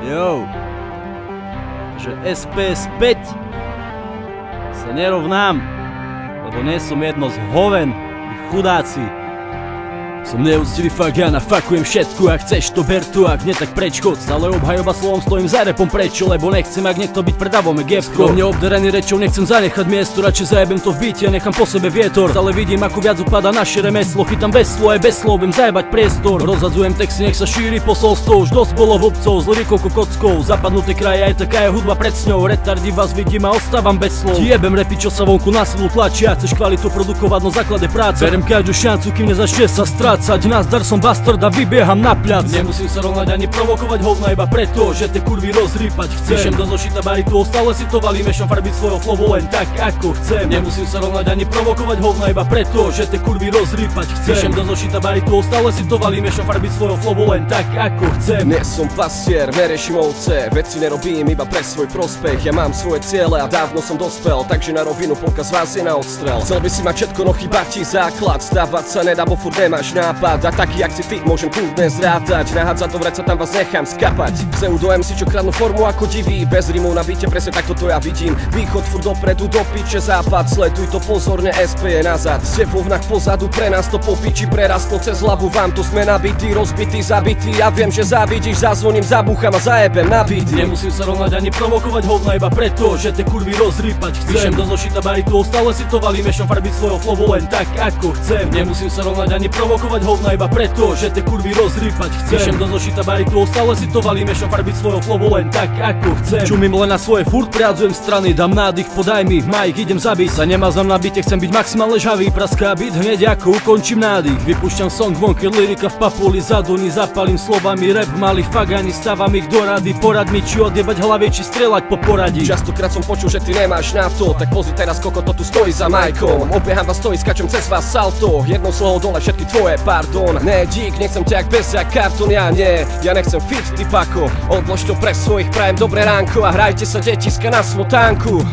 Jo. Že SP späť sa nerovnám, lebo nie som jedno z hoven, chudáci. Som neúctivý fakt, ja nafakujem všetku, ak chceš to ber tu, ak nie tak preč chod. Stále obhajoba slovom stojím za repom prečo, lebo nechcem, ak niekto byť predavom je gevko. Mne obderaný rečou nechcem zanechať miesto, radšej zajebem to v byte a nechám po sebe vietor. Stále vidím, ako viac upadá naše remeslo, chytám veslo aj bez slov, viem zajebať priestor. Rozhadzujem texty, nech sa šíri posolstvo, už dosť bolo vobcov s lyrikou kokockou. Zapadnuté kraje, aj taká je hudba pred sňou, retardi vás vidím a ostávam bez slov. Jebem repy, čo sa vonku na silu tlačia, chceš kvalitu produkovať, no základe práce. Berem každú šancu, kým nezačne sa nazdar som bastard a vybieham na pľac. Nemusím sa rovnať ani provokovať hovna iba preto, že te kurvy rozrýpať chcem. Píšem do zošita baritu, stále si to valím, mešam farbiť svojho flowu len tak ako chcem. Nemusím sa rovnať ani provokovať hovna iba preto, že te kurvy rozrýpať chcem. Píšem do zošita baritu, stále si to valím, mešam farbiť svojho flowu len tak ako chcem. Nie som pastier, neriešim ovce, veci nerobím iba pre svoj prospech. Ja mám svoje ciele a dávno som dospel, takže na rovinu polka z vás je na odstrel. Chcel by si mať všetko, no chýba ti základ, stávať sa nedá, bo furt nemáš nápad. A taký jak si ty môžem kľudne zrátať, nahádzať do vreca, tam vás nechám skapať. Pseudo MC, čo kradnú formu ako diví, bez rimov na byte, presne takto to ja vidím. Východ furt dopredu, do piče západ, sleduj to pozorne, SP je nazad. Ste vo vnách pozadu, pre nás to po piči prerastlo cez hlavu, vám tu sme nabití, rozbití, zabití. Ja viem, že závidíš, zazvoním, zabúcham a zajebem nabitý. Nemusím sa rovnať ani provokovať hovna iba preto, že te kurvy rozrýpať chcem. Píšem do zošita baritu, stále si to valím, mešam farbiť svojho flowu len tak ako chcem. Nemusím sa rovnať ani provokovať hovna iba preto, že te kurvy rozrýpať chcem. Píšem do zošita baritu, stále si to valím, mešam farbiť svojho flowu len tak ako chcem. Čumím len na svoje, furt priadzujem strany, dám nádych, podaj mi, Mike, idem zabiť. Sa nemazám na byte, chcem byť maximálne žhavý, praská byt, hneď ako ukončím nádych. Vypúšťam song von, keď lyrika v papuli zaduni, zapalím slovami rap, malý fagani, stávam ich do rady. Porad mi, či odjebať hlavie, či strieľať po poradí. Častokrát som počul, že ty nemáš na to, tak pozri teraz, koľko to tu stojí za Majkom. Obieham vás, stojí, skačem cez vás salto, jednou slovo dole všetky tvoje, pardon. Ne, dík, nechcem ťa jak bez kartón, ja nie, ja nechcem fit, ty pako. Odlož to pre svojich, prajem dobré ránko a hrajte sa detiska na smotánku.